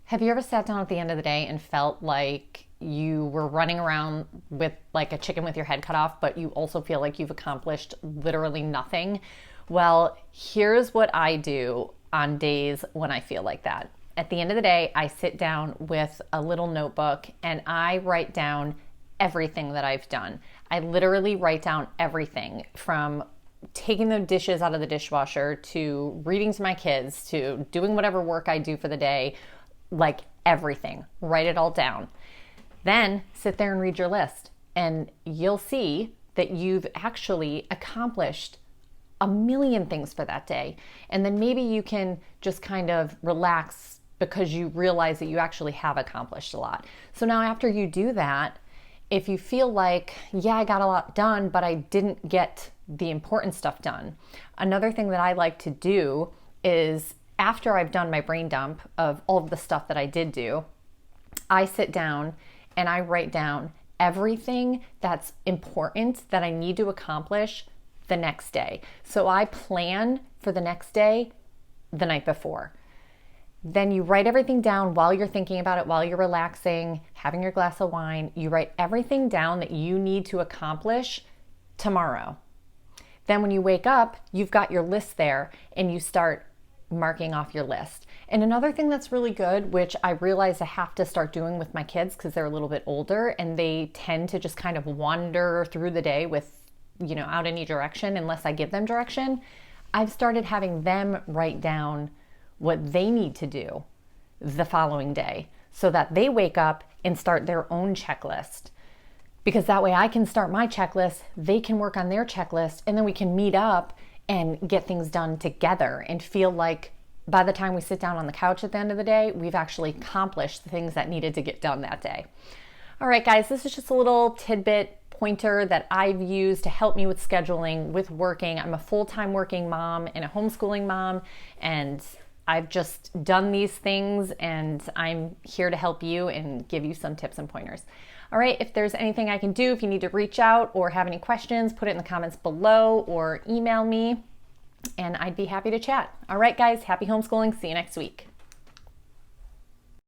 Have you ever sat down at the end of the day and felt like you were running around with like a chicken with your head cut off, but you also feel like you've accomplished literally nothing? Well, here's what I do on days when I feel like that. At the end of the day, I sit down with a little notebook and I write down everything that I've done. I literally write down everything from taking the dishes out of the dishwasher to reading to my kids to doing whatever work I do for the day, like everything. Write it all down. Then sit there and read your list, and you'll see that you've actually accomplished a million things for that day. And then maybe you can just kind of relax because you realize that you actually have accomplished a lot. So now after you do that, if you feel like, yeah, I got a lot done, but I didn't get the important stuff done, another thing that I like to do is after I've done my brain dump of all of the stuff that I did do, I sit down and I write down everything that's important that I need to accomplish the next day. So I plan for the next day the night before. Then you write everything down while you're thinking about it, while you're relaxing, having your glass of wine. You write everything down that you need to accomplish tomorrow. Then when you wake up, you've got your list there and you start marking off your list. And another thing that's really good, which I realize I have to start doing with my kids because they're a little bit older and they tend to just kind of wander through the day with, out any direction unless I give them direction. I've started having them write down what they need to do the following day so that they wake up and start their own checklist. Because that way I can start my checklist, they can work on their checklist, and then we can meet up and get things done together and feel like by the time we sit down on the couch at the end of the day, we've actually accomplished the things that needed to get done that day. All right, guys, this is just a little tidbit pointer that I've used to help me with scheduling, with working. I'm a full-time working mom and a homeschooling mom, and I've just done these things, and I'm here to help you and give you some tips and pointers. All right, if there's anything I can do, if you need to reach out or have any questions, put it in the comments below or email me, and I'd be happy to chat. All right, guys, happy homeschooling. See you next week.